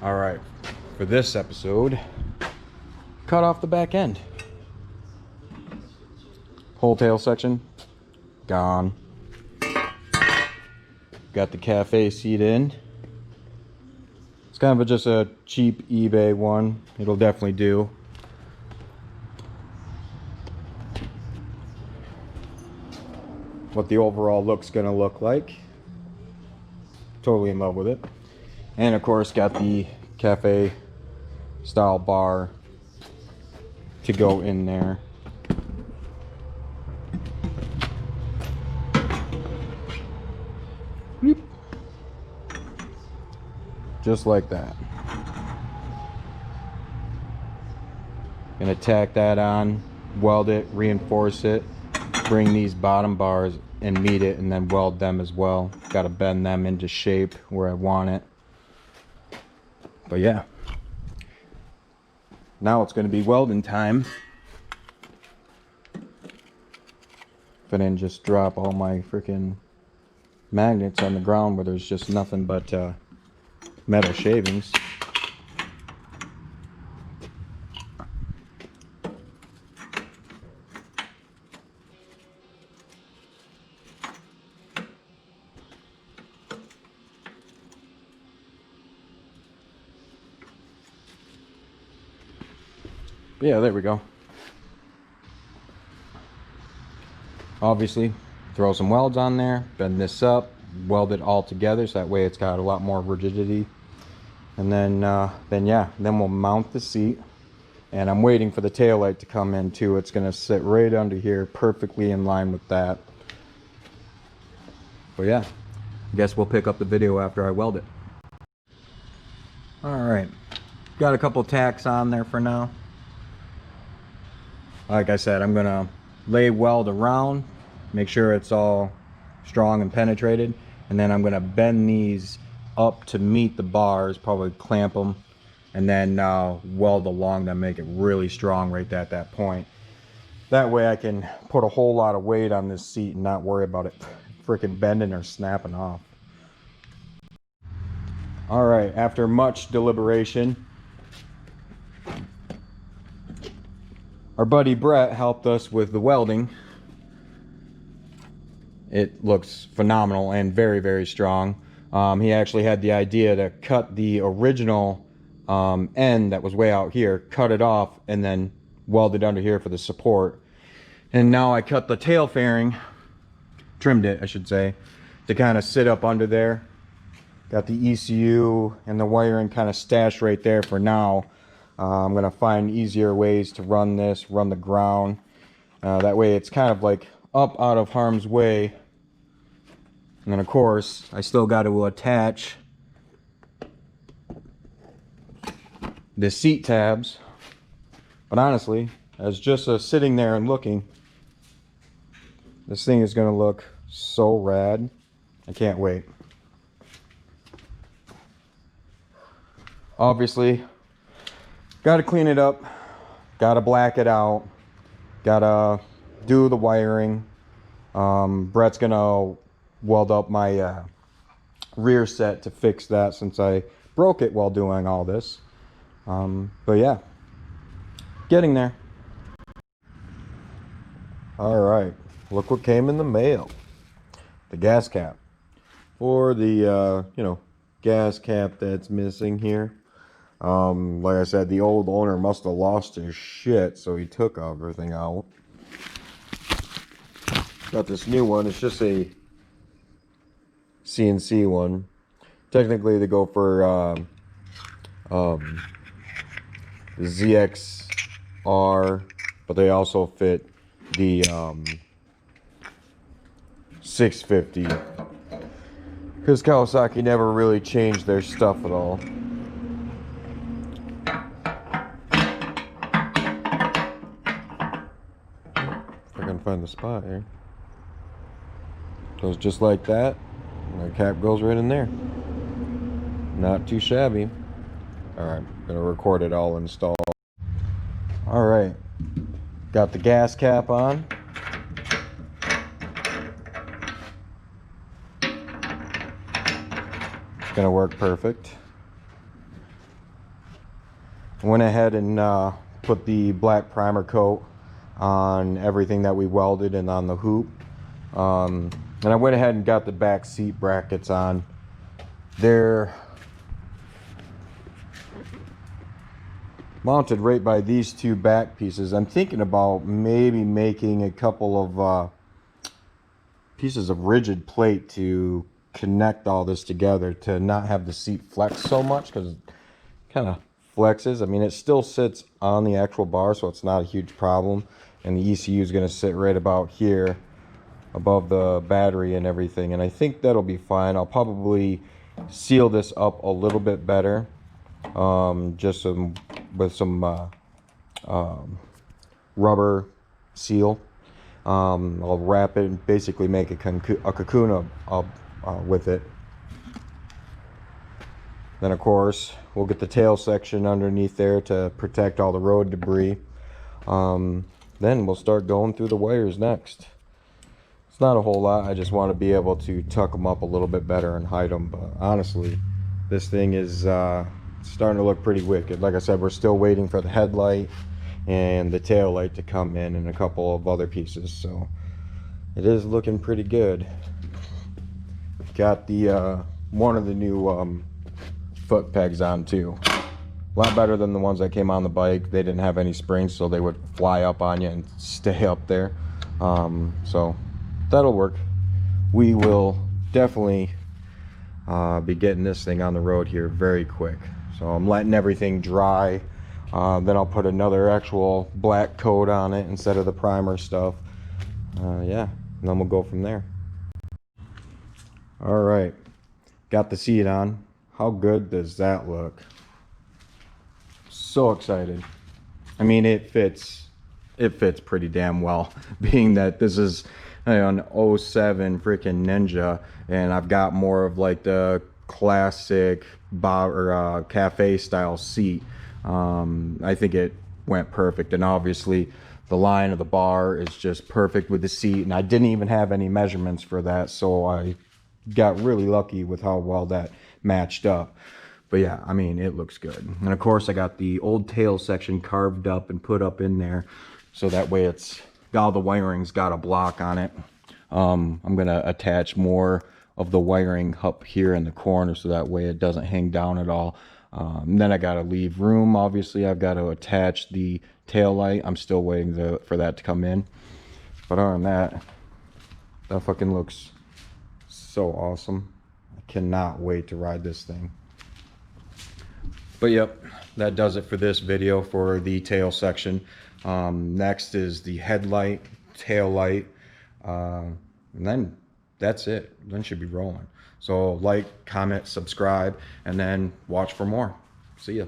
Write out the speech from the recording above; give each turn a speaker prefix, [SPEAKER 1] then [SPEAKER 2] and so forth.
[SPEAKER 1] All right, for this episode, cut off the back end. Whole tail section, gone. Got the cafe seat in. It's kind of just a cheap eBay one. It'll definitely do. What the overall look's gonna look like. Totally in love with it. And of course got the cafe style bar to go in there. Whoop. Just like that. Gonna tack that on, weld it, reinforce it, bring these bottom bars and meet it, and then weld them as well. Gotta bend them into shape where I want it. But yeah, now it's gonna be welding time. If I didn't just drop all my freaking magnets on the ground where there's just nothing but metal shavings. Yeah, there we go. Obviously, throw some welds on there, bend this up, weld it all together so that way it's got a lot more rigidity. And then we'll mount the seat. And I'm waiting for the tail light to come in too. It's gonna sit right under here, perfectly in line with that. But yeah, I guess we'll pick up the video after I weld it. All right, got a couple tacks on there for now. Like I said, I'm gonna lay weld around, make sure it's all strong and penetrated, and then I'm gonna bend these up to meet the bars, probably clamp them, and then weld along them, make it really strong right at that point. That way I can put a whole lot of weight on this seat and not worry about it freaking bending or snapping off. All right, after much deliberation, our buddy Brett helped us with the welding. It looks phenomenal and very, very strong. He actually had the idea to cut the original end that was way out here, cut it off, and then weld it under here for the support. And now I cut the tail fairing, trimmed it I should say, to kind of sit up under there. Got the ECU and the wiring kind of stashed right there for now. I'm gonna find easier ways to run this, run the ground. That way it's kind of like up out of harm's way. And then of course, I still got to attach the seat tabs. But honestly, as just sitting there and looking, this thing is gonna look so rad. I can't wait. Obviously, gotta clean it up, gotta black it out, gotta do the wiring. Brett's gonna weld up my rear set to fix that since I broke it while doing all this. But yeah, getting there. All right, look what came in the mail. The gas cap. For the, gas cap that's missing here. Like I said, the old owner must have lost his shit, so he took everything out. Got this new one. It's just a CNC one. Technically, they go for the ZXR, but they also fit the 650. Because Kawasaki never really changed their stuff at all. If I can find the spot here. Goes just like that. And the cap goes right in there. Not too shabby. Alright, gonna record it all installed. Alright, got the gas cap on. It's gonna work perfect. Went ahead and put the black primer coat on everything that we welded and on the hoop. And I went ahead and got the back seat brackets on. They're mounted right by these two back pieces. I'm thinking about maybe making a couple of pieces of rigid plate to connect all this together to not have the seat flex so much, because it kind of flexes. I mean, it still sits on the actual bar, so it's not a huge problem. And the ECU is going to sit right about here above the battery and everything, and I think that'll be fine. I'll probably seal this up a little bit better, just with some rubber seal. I'll wrap it and basically make a cocoon with it. Then of course we'll get the tail section underneath there to protect all the road debris. Then we'll start going through the wires next. It's not a whole lot. I just want to be able to tuck them up a little bit better and hide them. But honestly, this thing is starting to look pretty wicked. Like I said, we're still waiting for the headlight and the tail light to come in and a couple of other pieces. So it is looking pretty good. Got the one of the new foot pegs on too. A lot better than the ones that came on the bike. They didn't have any springs, so they would fly up on you and stay up there. So that'll work. We will definitely be getting this thing on the road here very quick. So I'm letting everything dry. Then I'll put another actual black coat on it instead of the primer stuff. Yeah, and then we'll go from there. All right, got the seat on. How good does that look? So excited. I mean, it fits pretty damn well, being that this is an 07 freaking Ninja, and I've got more of like the classic bar or cafe style seat. I think it went perfect, and obviously the line of the bar is just perfect with the seat, and I didn't even have any measurements for that, so I got really lucky with how well that matched up. But yeah, I mean, it looks good. And of course I got the old tail section carved up and put up in there, so that way it's all the wiring's got a block on it. I'm gonna attach more of the wiring up here in the corner, so that way it doesn't hang down at all. Then I gotta leave room. Obviously I've got to attach the tail light. I'm still waiting for that to come in. But other than that, that fucking looks so awesome. I cannot wait to ride this thing. But yep, that does it for this video for the tail section. Next is the headlight, tail light, and then that's it. Then should be rolling. So like, comment, subscribe, and then watch for more. See ya.